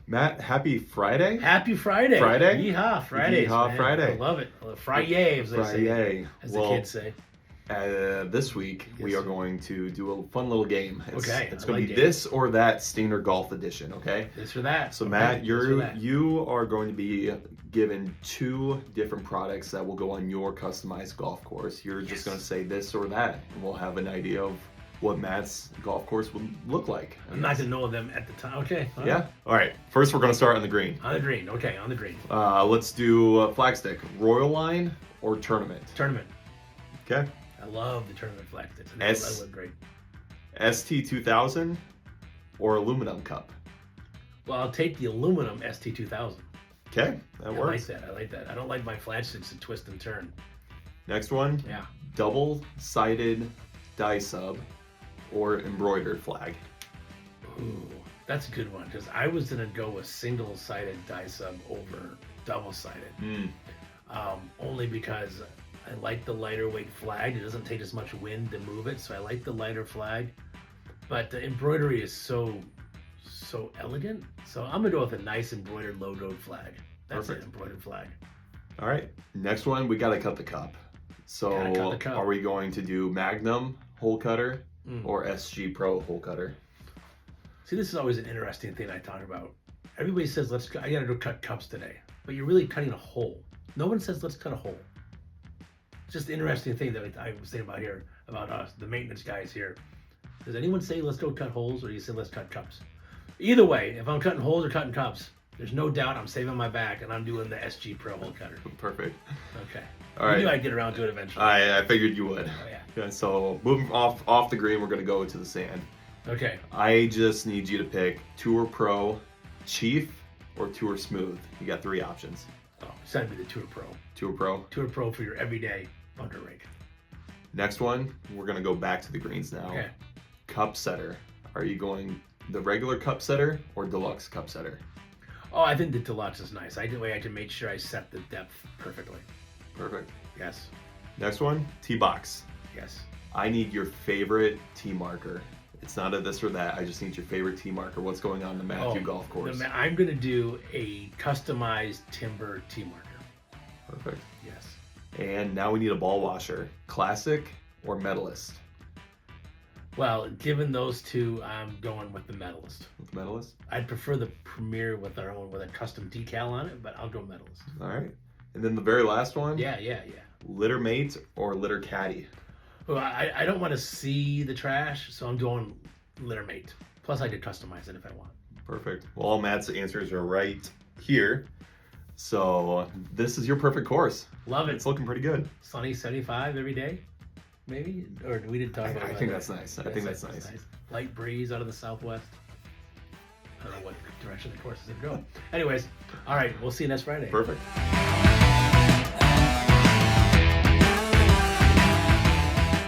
Matt, happy Friday. Happy Friday. Friday? Yeehaw, Fridays. Yeehaw, man. Friday. I love it. Friday, as they say. Friday. As Well, the kids say. This week we Yes, are sir. going to do a fun little game. Okay, It's I going to like be games. this or that Stinger Golf Edition, okay? This or that. So Okay, Matt, this or that. you are going to be given 2 different products that will go on your customized golf course. You're just Yes. going to say this or that, and we'll have an idea of what Matt's golf course would look like. I'm not going to know them at the time. Okay. all right. Yeah. All right. First, we're going to start on the green. On the green. Okay, on the green. Let's do flagstick, Royal Line or Tournament. Tournament. Okay. I love the tournament flag sticks. S- That look great. ST2000 or Aluminum Cup. Well, I'll take the aluminum ST2000. Okay, that I like works. that. I like that. I don't like my flag sticks to twist and turn. Next one, Yeah. double-sided die sub or embroidered flag. Ooh, that's a good one because I was going to go with single-sided die sub over double-sided. Only because I like the lighter weight flag. It doesn't take as much wind to move it, so I like the lighter flag. But the embroidery is so elegant. So I'm gonna go with a nice embroidered logoed flag. That's Perfect. an embroidered flag. All right, next one, we gotta cut the cup. So Gotta cut the cup. are we going to do Magnum hole cutter Mm. or SG Pro hole cutter? See, this is always an interesting thing I talk about. Everybody says, I gotta go cut cups today. But you're really cutting a hole. No one says, let's cut a hole. It's just an interesting thing that I was saying about here, about us, the maintenance guys here. Does anyone say, let's go cut holes, or do you say, let's cut cups? Either way, if I'm cutting holes or cutting cups, there's no doubt I'm saving my back and I'm doing the SG Pro hole cutter. Perfect. Okay. All I right. knew I'd get around to it eventually. I figured you would. Oh, yeah. Yeah, so moving off the green, we're gonna go to the sand. Okay. I just need you to pick Tour Pro, Chief, or Tour Smooth. You got 3 options. Oh, send me the Tour Pro. Tour Pro. Tour Pro for your everyday bunker rink. Next one, we're gonna go back to the greens now. Okay. Cup setter. Are you going the regular cup setter or deluxe cup setter? Oh, I think the deluxe is nice. I can make sure I set the depth perfectly. Perfect. Yes. Next one, tee box. Yes. I need your favorite tee marker. It's not a this or that. I just need your favorite tee marker. What's going on the Matthew Golf Course? I'm going to do a customized timber tee marker. Perfect. Yes. And now we need a ball washer. Classic or medalist? Well, given those two, I'm going with the medalist. With medalist? I'd prefer the Premier with a custom decal on it, but I'll go medalist. All right. And then the very last one? Yeah. Litter mate or litter caddy? Well, I don't want to see the trash, so I'm doing litter mate. Plus, I could customize it if I want. Perfect. Well, all Matt's answers are right here. So this is your perfect course. Love it. It's looking pretty good. Sunny 75 every day, maybe? Or we didn't talk about I weather. think that's nice. I think that's nice. Light breeze out of the southwest. I don't know what direction the course is going to go. Anyways, all right, we'll see you next Friday. Perfect.